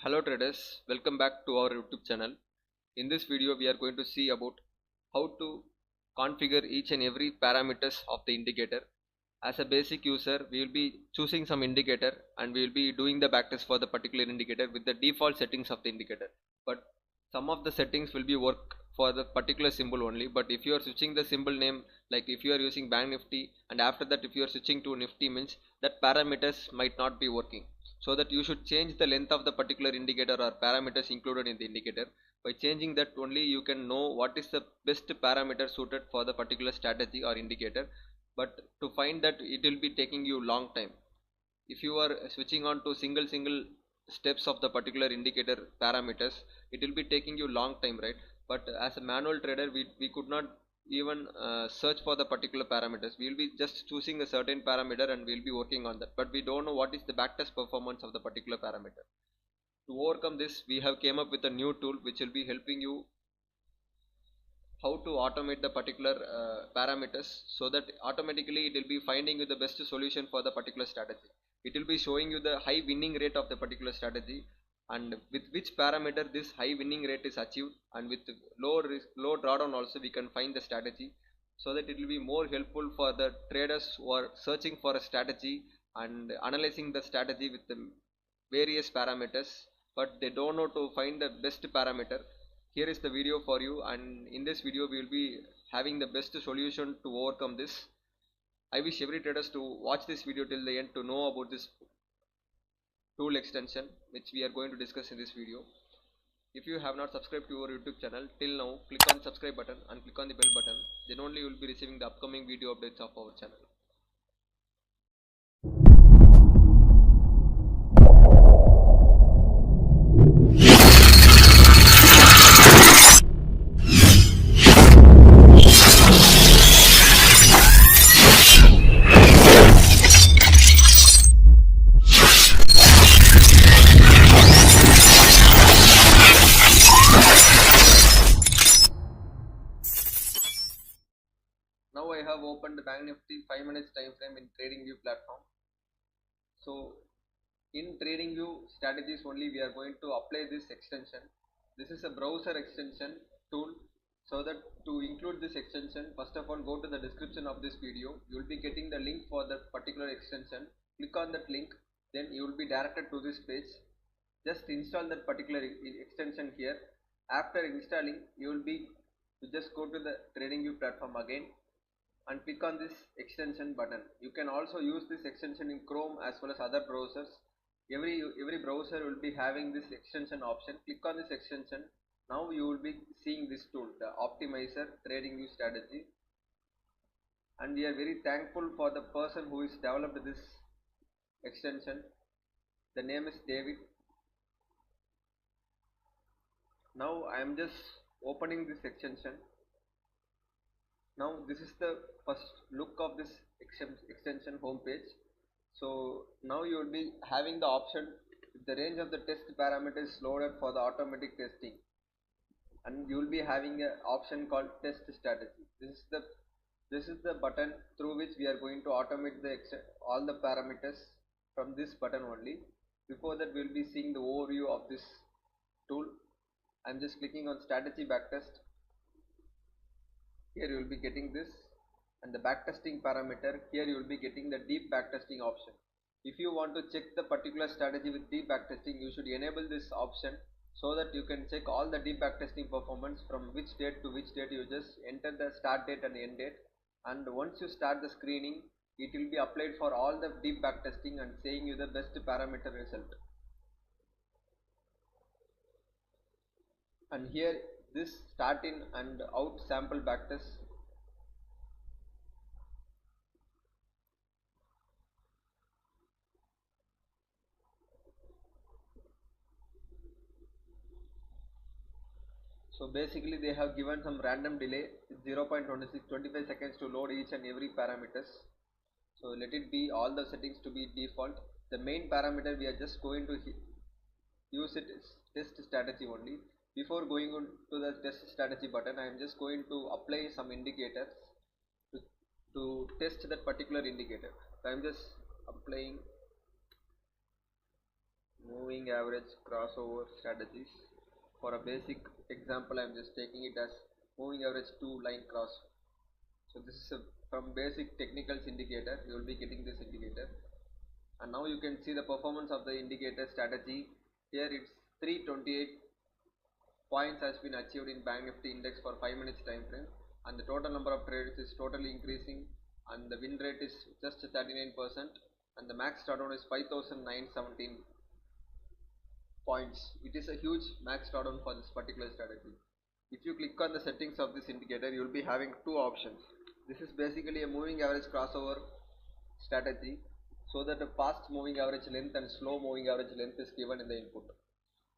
Hello traders, welcome back to our YouTube channel. In this video we are going to see about how to configure each and every parameters of the indicator. As a basic user, we will be choosing some indicator and we will be doing the backtest for the particular indicator with the default settings of the indicator. But some of the settings will be work for the particular symbol only. But if you are switching the symbol name, like if you are using Bank Nifty and after that if you are switching to Nifty, means that parameters might not be working. So that you should change the length of the particular indicator or parameters included in the indicator. By changing that only you can know what is the best parameter suited for the particular strategy or indicator. But to find that, it will be taking you long time. If you are switching on to single steps of the particular indicator parameters, it will be taking you long time, right? But as a manual trader, we could not even search for the particular parameters. We will be just choosing a certain parameter and we will be working on that, but we don't know what is the backtest performance of the particular parameter. To overcome this, we have came up with a new tool which will be helping you how to automate the particular parameters, so that automatically it will be finding you the best solution for the particular strategy. It will be showing you the high winning rate of the particular strategy and with which parameter this high winning rate is achieved, and with low risk, low drawdown also we can find the strategy, so that it will be more helpful for the traders who are searching for a strategy and analyzing the strategy with the various parameters, but they don't know to find the best parameter. Here is the video for you, and in this video we will be having the best solution to overcome this. I wish every traders to watch this video till the end to know about this tool extension which we are going to discuss in this video. If you have not subscribed to our YouTube channel till now, click on the subscribe button and click on the bell button, then only you will be receiving the upcoming video updates of our channel. Now I have opened the Bank Nifty 5 minutes time frame in Tradingview platform. So in Tradingview strategies only we are going to apply this extension. This is a browser extension tool. So that to include this extension, first of all go to the description of this video. You will be getting the link for that particular extension. Click on that link, then you will be directed to this page. Just install that particular extension here. After installing, you will be just go to the Tradingview platform again and click on this extension button. You can also use this extension in Chrome as well as other browsers. Every browser will be having this extension option. Click on this extension. Now you will be seeing this tool, the optimizer Tradingview strategy, and we are very thankful for the person who has developed this extension. The name is David. Now I am just opening this extension. Now this is the first look of this extension home page. So now you will be having the option, if the range of the test parameter is loaded for the automatic testing, and you will be having an option called test strategy. This is the button through which we are going to automate all the parameters from this button only. Before that we will be seeing the overview of this tool. I am just clicking on strategy backtest. Here you will be getting this, and the backtesting parameter. Here you will be getting the deep backtesting option. If you want to check the particular strategy with deep backtesting, you should enable this option, so that you can check all the deep backtesting performance from which date to which date. You just enter the start date and end date, and once you start the screening, it will be applied for all the deep backtesting and saying you the best parameter result. And here this start in and out sample backtest. So basically they have given some random delay 0.25 seconds to load each and every parameters. So let it be all the settings to be default. The main parameter we are just going to use it is test strategy only. Before going on to the test strategy button, I am just going to apply some indicators to test that particular indicator. So I am just applying moving average crossover strategies. For a basic example, I am just taking it as moving average 2-line cross. So this is from basic technicals indicator, you will be getting this indicator. And now you can see the performance of the indicator strategy. Here it's 328 points has been achieved in Bank Nifty index for 5 minutes time frame, and the total number of trades is totally increasing, and the win rate is just 39%, and the max drawdown is 5,917 points. It is a huge max drawdown for this particular strategy. If you click on the settings of this indicator, you will be having two options. This is basically a moving average crossover strategy, so that a fast moving average length and slow moving average length is given in the input.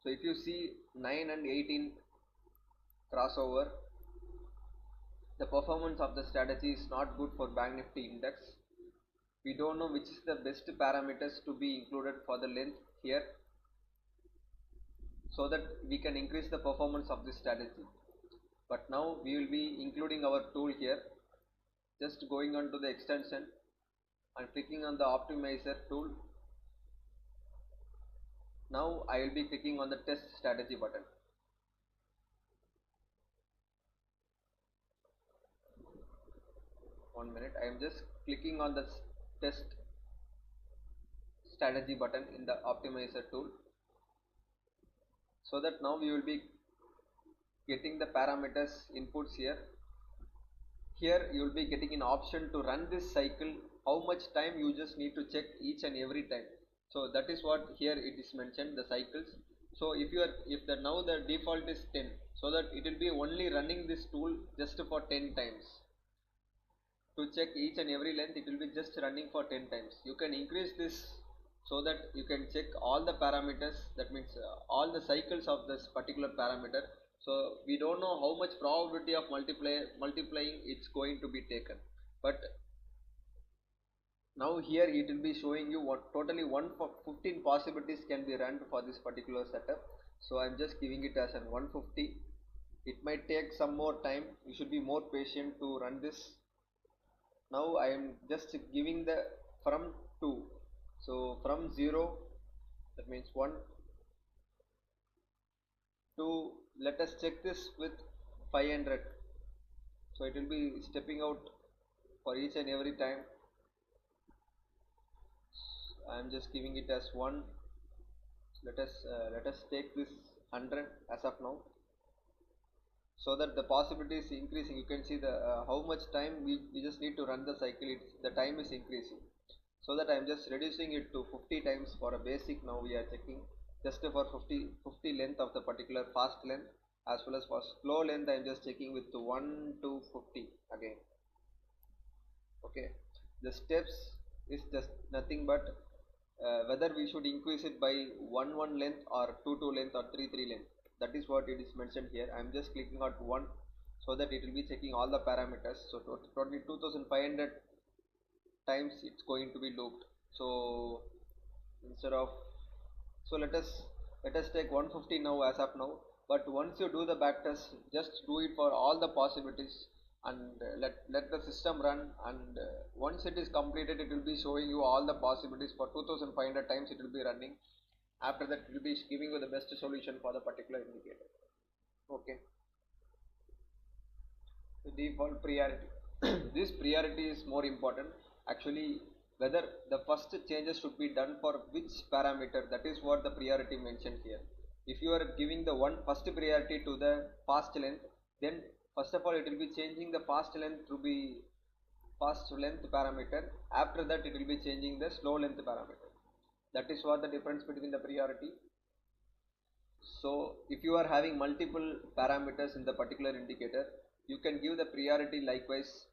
So if you see 9 and 18 crossover, the performance of the strategy is not good for Bank Nifty index. We don't know which is the best parameters to be included for the length here, so that we can increase the performance of this strategy. But now we will be including our tool here. Just going on to the extension and clicking on the optimizer tool. Now I will be clicking on the test strategy button. One minute, I am just clicking on the test strategy button in the optimizer tool, so that now we will be getting the parameters inputs here. Here you will be getting an option to run this cycle, how much time you just need to check each and every time. So that is what here it is mentioned, the cycles. So if now the default is 10, so that it will be only running this tool just for 10 times. To check each and every length, it will be just running for 10 times. You can increase this so that you can check all the parameters, that means all the cycles of this particular parameter. So we don't know how much probability of multiplying it's going to be taken, but now here it will be showing you what totally 15 possibilities can be run for this particular setup. So I'm just giving it as an 150. It might take some more time, you should be more patient to run this. Now I am just giving the from 2, so from 0, that means 1, 2, let us check this with 500. So it will be stepping out for each and every time. I am just giving it as 1. Let us take this 100 as of now, so that the possibility is increasing. You can see the how much time we just need to run the cycle. The time is increasing, so that I am just reducing it to 50 times for a basic. Now we are checking just for 50 length of the particular fast length, as well as for slow length I am just checking with 1 to 50 again. Okay, the steps is just nothing but whether we should increase it by 1 length or 2 length or 3 length. That is what it is mentioned here. I am just clicking on 1, so that it will be checking all the parameters. So totally 2500 times it's going to be looped. So instead of, so let us take 150 now as of now. But once you do the back test, just do it for all the possibilities, and let the system run, and once it is completed, it will be showing you all the possibilities for 2500 times it will be running. After that, it will be giving you the best solution for the particular indicator. Okay, the default priority. This priority is more important actually, whether the first changes should be done for which parameter. That is what the priority mentioned here. If you are giving the first priority to the fast length, then first of all it will be changing the fast length to be fast length parameter. After that, it will be changing the slow length parameter. That is what the difference between the priority. So if you are having multiple parameters in the particular indicator, you can give the priority likewise,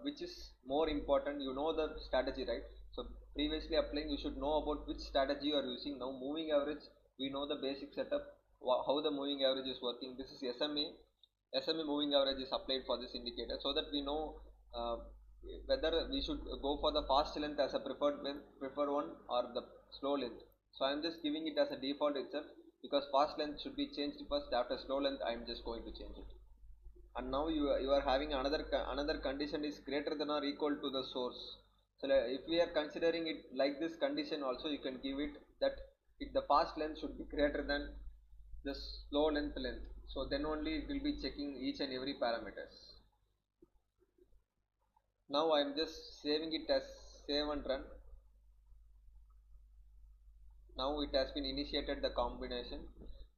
which is more important. You know the strategy, right? So previously applying, you should know about which strategy you are using. Now moving average, we know the basic setup, how the moving average is working. This is SMA moving average is applied for this indicator, so that we know whether we should go for the fast length as a preferred one, or the slow length. So I am just giving it as a default itself, because fast length should be changed first. After slow length, I am just going to change it. And now you are having another condition is greater than or equal to the source. So if we are considering it like this condition also, you can give it that the fast length should be greater than the slow length. So then only it will be checking each and every parameters. Now I am just saving it as save and run. Now it has been initiated the combination,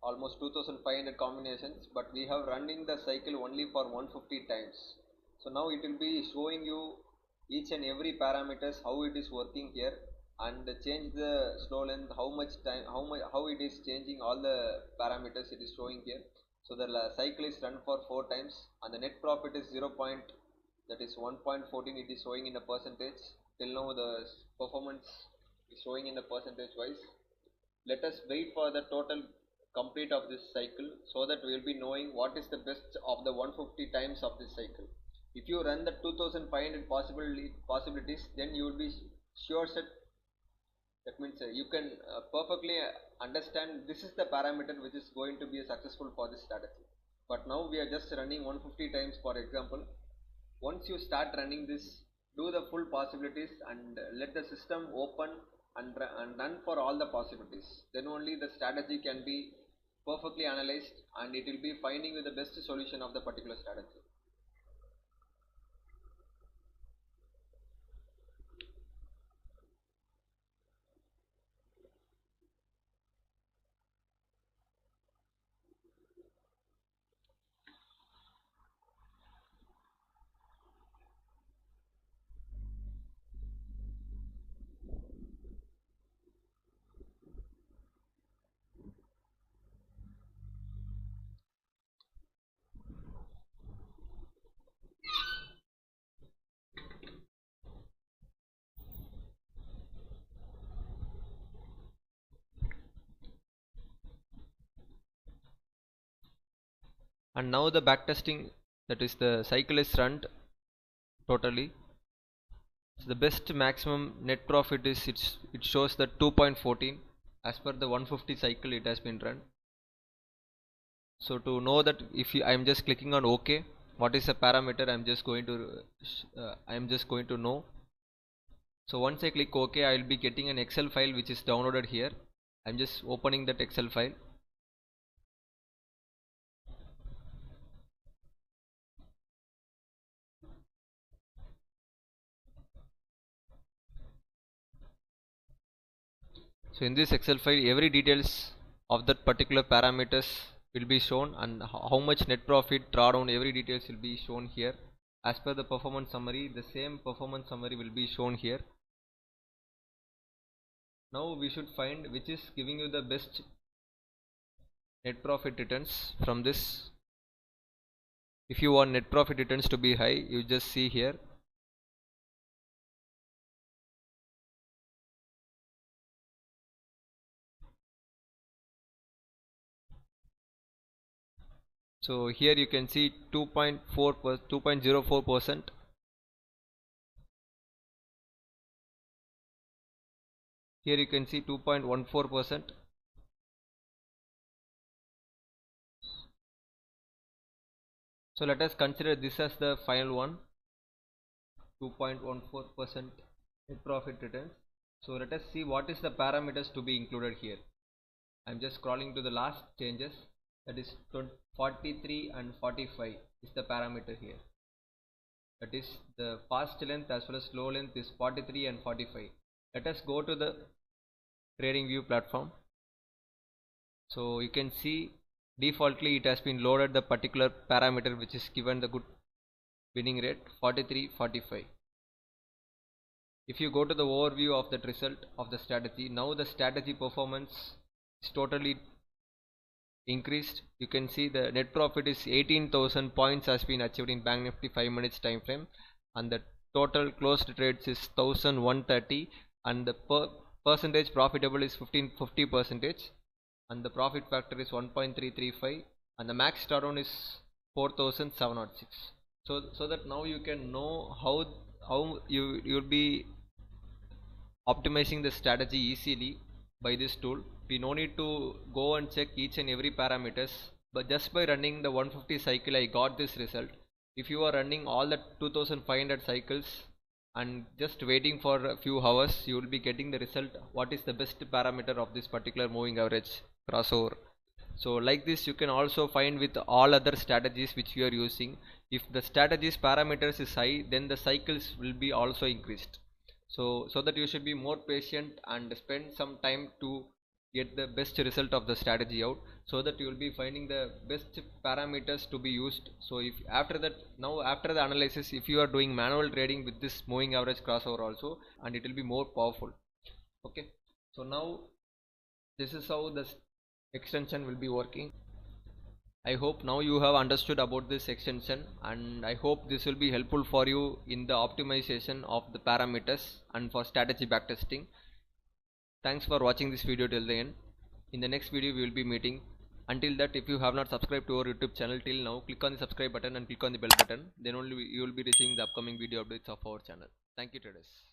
almost 2500 combinations, but we have running the cycle only for 150 times. So now it will be showing you each and every parameters how it is working here, and change the slow length, how much time, how it is changing all the parameters it is showing here. So the cycle is run for 4 times and the net profit is 0. That is 1.14. It is showing in a percentage. Till now the performance is showing in a percentage wise. Let us wait for the total complete of this cycle, so that we will be knowing what is the best of the 150 times of this cycle. If you run the 2500 possibilities, then you will be sure set. That means you can perfectly understand this is the parameter which is going to be successful for this strategy. But now we are just running 150 times, for example. Once you start running this, do the full possibilities and let the system open and run for all the possibilities. Then only the strategy can be perfectly analyzed and it will be finding you the best solution of the particular strategy. And now the backtesting, that is the cycle is run totally. So the best maximum net profit is it shows that 2.14 as per the 150 cycle it has been run. So to know that, if I am just clicking on OK, what is the parameter I am just going to know. So once I click OK, I will be getting an Excel file which is downloaded here. I am just opening that Excel file. So in this Excel file, every details of that particular parameters will be shown, and how much net profit drawdown, every details will be shown here. As per the performance summary, the same performance summary will be shown here. Now we should find which is giving you the best net profit returns from this. If you want net profit returns to be high, you just see here. So here you can see 2.04%. Here you can see 2.14%. So let us consider this as the final one, 2.14% net profit returns. So let us see what is the parameters to be included here. I am just scrolling to the last changes, that is 43 and 45 is the parameter here. That is the fast length as well as slow length is 43 and 45. Let us go to the Tradingview platform. So you can see defaultly it has been loaded the particular parameter which is given the good winning rate, 43.45. If you go to the overview of that result of the strategy, now the strategy performance is totally increased. You can see the net profit is 18,000 points has been achieved in Bank Nifty 5 minutes time frame, and the total closed trades is 1130, and the percentage profitable is 50%, and the profit factor is 1.335, and the max drawdown is 4706. So that now you can know how you'll be optimizing the strategy easily by this tool. We no need to go and check each and every parameters, but just by running the 150 cycle I got this result. If you are running all the 2500 cycles, and just waiting for a few hours you will be getting the result what is the best parameter of this particular moving average crossover. So like this you can also find with all other strategies which you are using. If the strategies parameters is high, then the cycles will be also increased. So that you should be more patient and spend some time to get the best result of the strategy out, so that you will be finding the best parameters to be used. So if after that, now after the analysis, if you are doing manual trading with this moving average crossover also, and it will be more powerful. Okay, so now this is how this extension will be working. I hope now you have understood about this extension, and I hope this will be helpful for you in the optimization of the parameters and for strategy backtesting. Thanks for watching this video till the end. In the next video we will be meeting. Until that, if you have not subscribed to our YouTube channel till now, click on the subscribe button and click on the bell button. Then only you will be receiving the upcoming video updates of our channel. Thank you traders.